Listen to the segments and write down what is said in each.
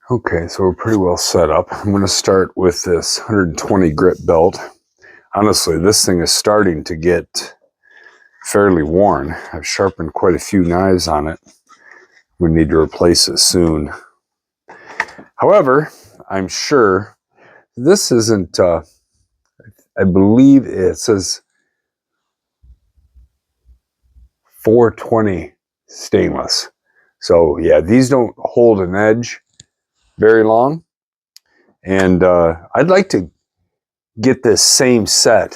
Okay, so we're pretty well set up. I'm going to start with this 120 grit belt. Honestly, this thing is starting to get fairly worn. I've sharpened quite a few knives on it. We need to replace it soon. However, I'm sure this isn't, I believe it says 420 stainless. So yeah, these don't hold an edge very long. And I'd like to get this same set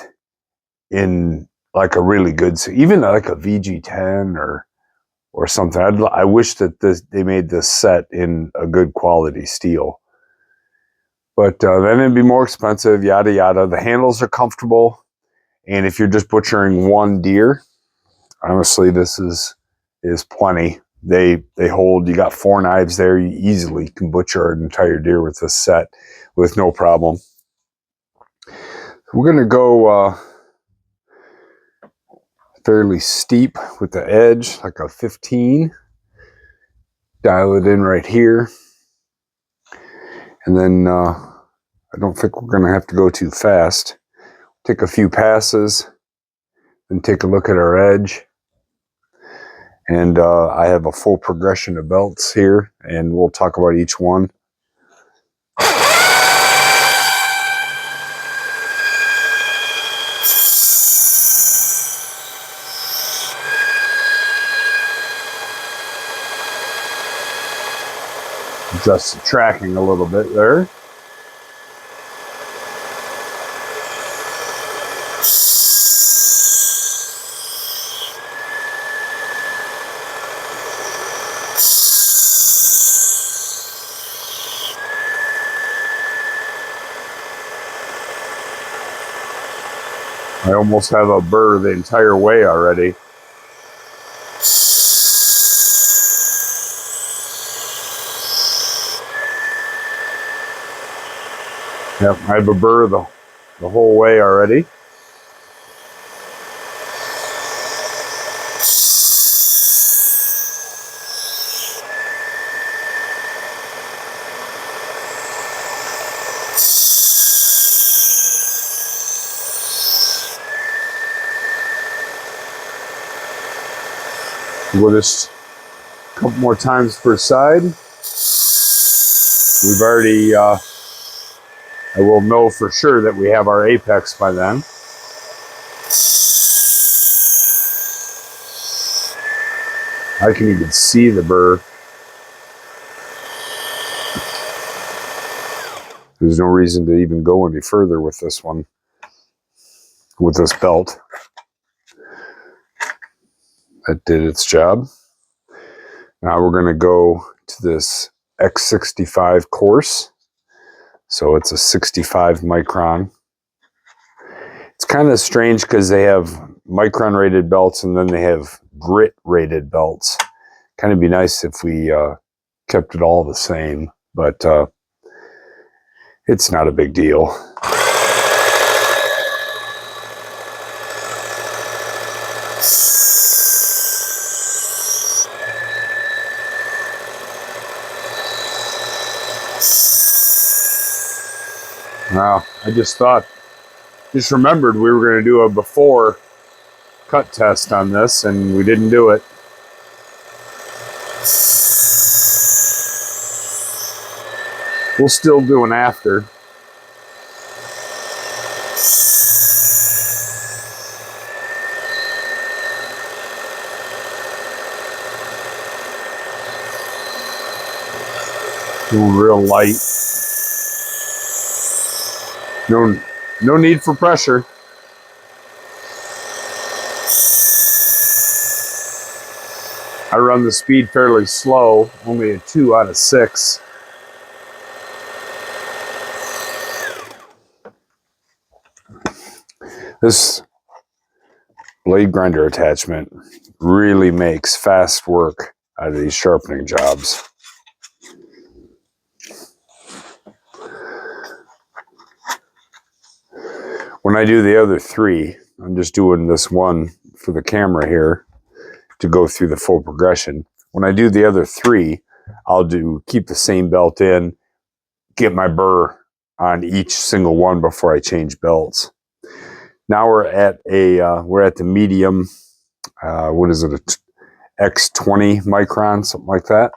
in like a really good, even like a VG10 or something. I wish that they made this set in a good quality steel. But then it'd be more expensive, yada yada. The handles are comfortable, and if you're just butchering one deer, honestly, this is plenty. They hold. You got 4 knives there. You easily can butcher an entire deer with this set with no problem. We're gonna go fairly steep with the edge, like a 15. Dial it in right here, and then I don't think we're gonna have to go too fast. Take a few passes, and take a look at our edge. And I have a full progression of belts here, and we'll talk about each one. Adjust the tracking a little bit there. I almost have a burr the entire way already. Yep, I have a burr the whole way already. We'll just a couple more times per side. We've already, I will know for sure that we have our apex by then. I can even see the burr. There's no reason to even go any further with this one, with this belt. That did its job. Now we're going to go to this X65 course. So it's a 65 micron. It's kind of strange because they have micron rated belts and then they have grit rated belts. Kind of be nice if we kept it all the same, but it's not a big deal. Now, I just remembered we were going to do a before cut test on this, and we didn't do it. We'll still do an after. Doing real light. No need for pressure. I run the speed fairly slow, only a 2 out of 6. This blade grinder attachment really makes fast work out of these sharpening jobs. When I do the other 3, I'm just doing this one for the camera here to go through the full progression. When I do the other 3, I'll keep the same belt in get my burr on each single one before I change belts. Now we're at the medium. What is it? A X20 micron, something like that.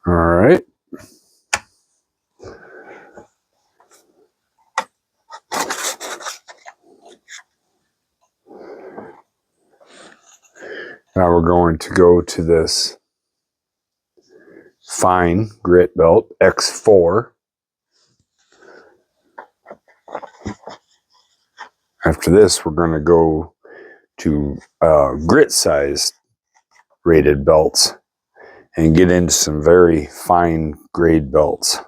All right. Now we're going to go to this fine grit belt, X4. After this, we're going to go to grit size rated belts and get into some very fine grade belts.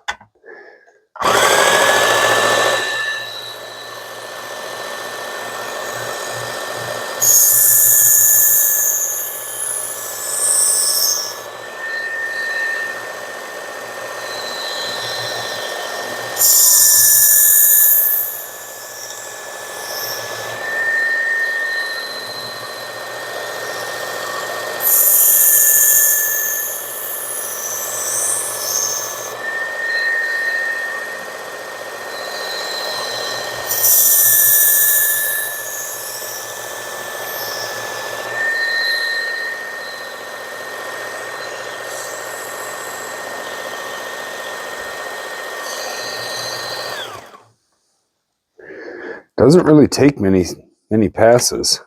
Doesn't really take many passes,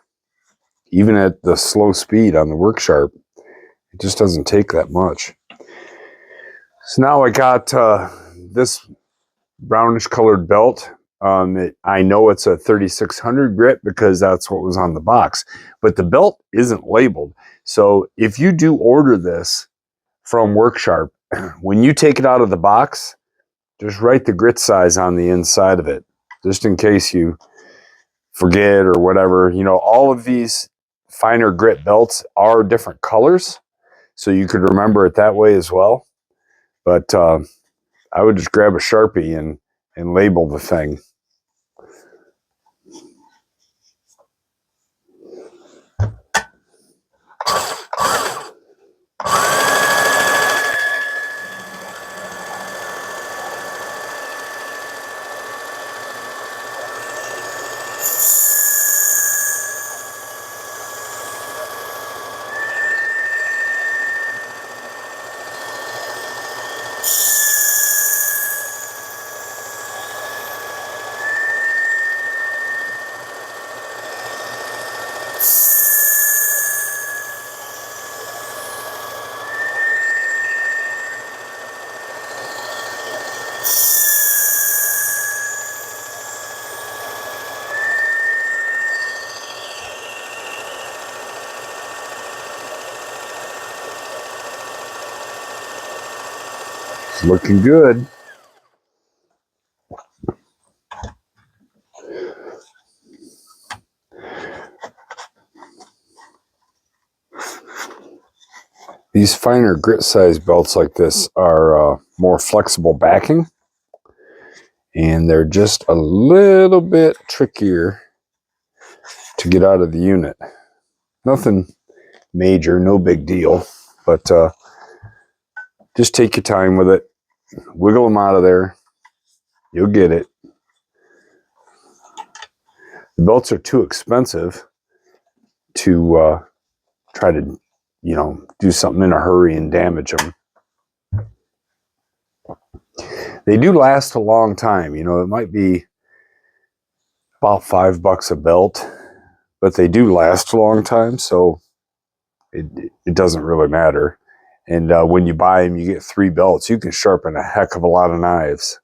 even at the slow speed on the work sharp. It just doesn't take that much. So now I got this brownish colored belt. I know it's a 3600 grit because that's what was on the box, but the belt isn't labeled. So if you do order this from Worksharp, when you take it out of the box, just write the grit size on the inside of it, just in case you forget or whatever. You know, all of these finer grit belts are different colors, so you could remember it that way as well. But I would just grab a Sharpie and label the thing. It's looking good. These finer grit size belts like this are more flexible backing, and they're just a little bit trickier to get out of the unit. Nothing major, no big deal, but just take your time with it. Wiggle them out of there. You'll get it. The belts are too expensive to try to you know, do something in a hurry and damage them. They do last a long time. You know, it might be about $5 a belt, but they do last a long time, so it doesn't really matter. And when you buy them, you get 3 belts. You can sharpen a heck of a lot of knives.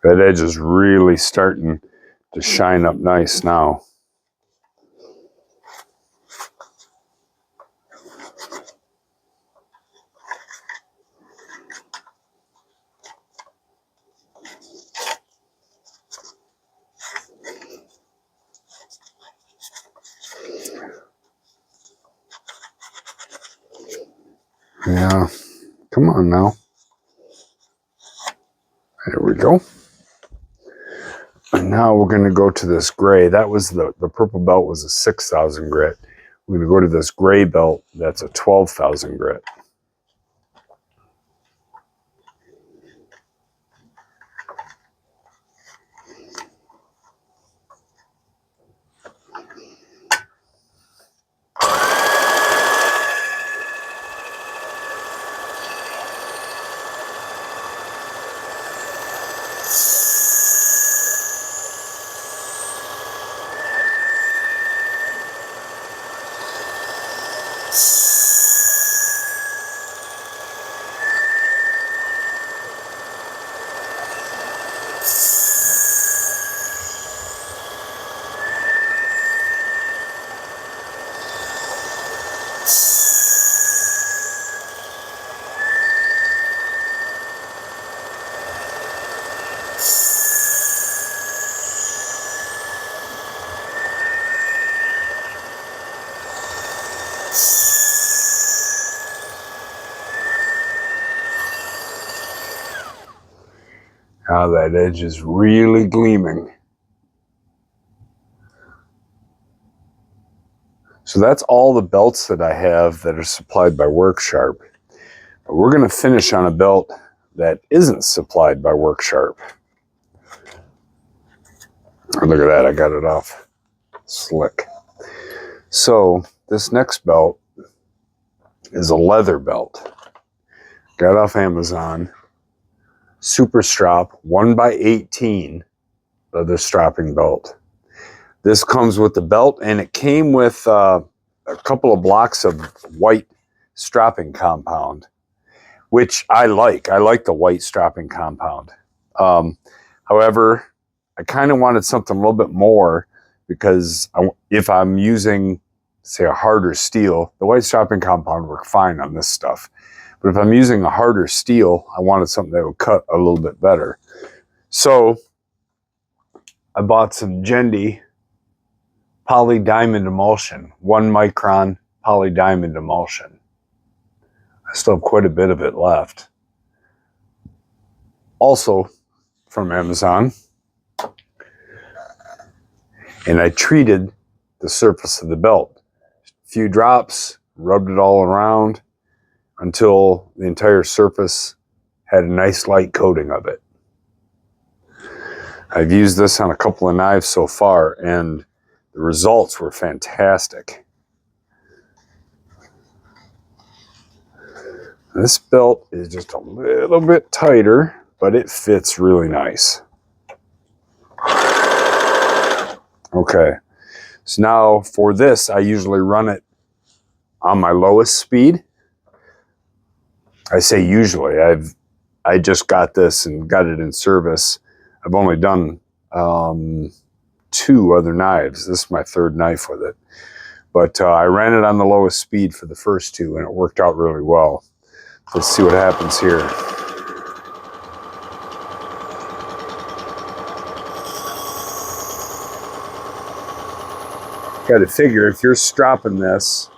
That edge is really starting to shine up nice now. Yeah, come on now. There we go. And now we're going to go to this gray. That was the purple belt was a 6,000 grit. We're going to go to this gray belt. That's a 12,000 grit. Now that edge is really gleaming. So that's all the belts that I have that are supplied by Worksharp. But we're going to finish on a belt that isn't supplied by Worksharp. Oh, look at that, I got it off slick. So this next belt is a leather belt. Got off Amazon. Super strap, 1x18 leather strapping belt. This comes with the belt, and it came with a couple of blocks of white strapping compound, which I like. I like the white strapping compound. However, I kind of wanted something a little bit more because if I'm using, say, a harder steel, the white strapping compound works fine on this stuff. But if I'm using a harder steel, I wanted something that would cut a little bit better. So I bought some Gendy poly diamond emulsion, 1 micron poly diamond emulsion. I still have quite a bit of it left. Also from Amazon. And I treated the surface of the belt. A few drops, rubbed it all around until the entire surface had a nice light coating of it. I've used this on a couple of knives so far, and the results were fantastic. This belt is just a little bit tighter, but it fits really nice. Okay, so now for this, I usually run it on my lowest speed. I say usually. I just got this and got it in service. I've only done 2 other knives. This is my 3rd knife with it. But I ran it on the lowest speed for the first 2, and it worked out really well. Let's see what happens here. Got to figure if you're stropping this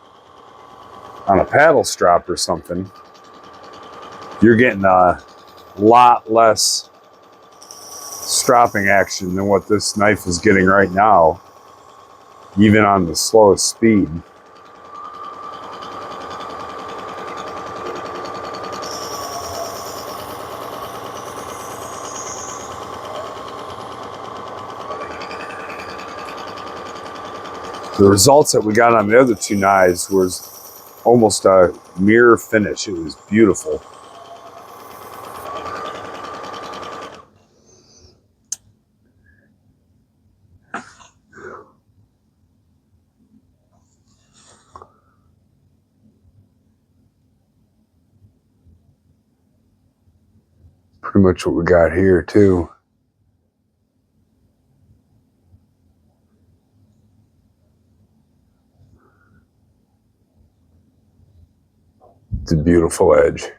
on a paddle strop or something, you're getting a lot less stropping action than what this knife is getting right now, even on the slowest speed. The results that we got on the other two knives was almost a mirror finish. It was beautiful. Pretty much what we got here too. It's a beautiful edge.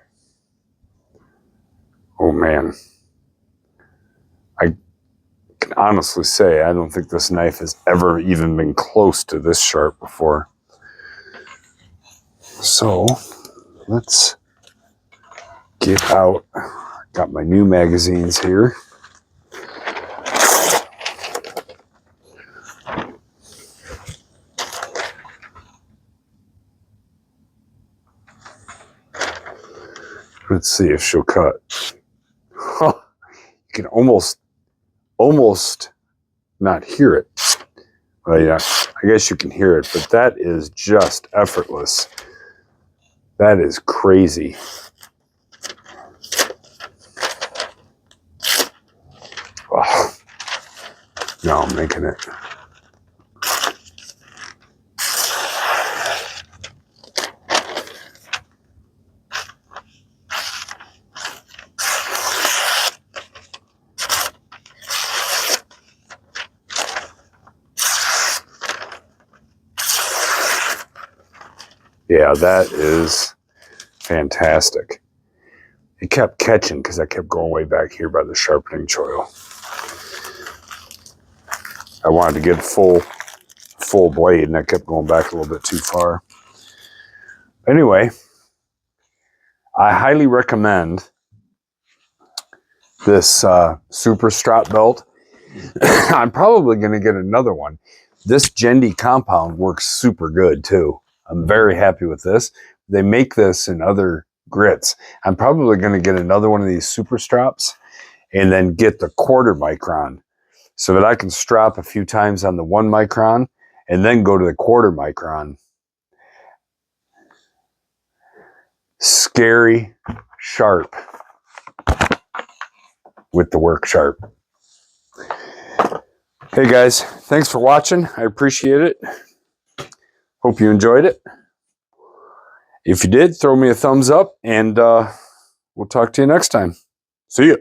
Oh man. I can honestly say I don't think this knife has ever even been close to this sharp before. So let's get out. Got my new magazines here. Let's see if she'll cut. You can almost not hear it. Well, yeah, I guess you can hear it, but that is just effortless. That is crazy. Oh, now I'm making it. Yeah, that is fantastic. It kept catching because I kept going way back here by the sharpening choil. I wanted to get full blade, and I kept going back a little bit too far. Anyway, I highly recommend this super strap belt. I'm probably going to get another one. This Gendy compound works super good too. I'm very happy with this. They make this in other grits. I'm probably going to get another one of these super straps and then get the 1/4 micron so that I can strap a few times on the 1 micron and then go to the 1/4 micron. Scary sharp with the work sharp. Hey guys, thanks for watching. I appreciate it. Hope you enjoyed it. If you did, throw me a thumbs up, and we'll talk to you next time. See ya.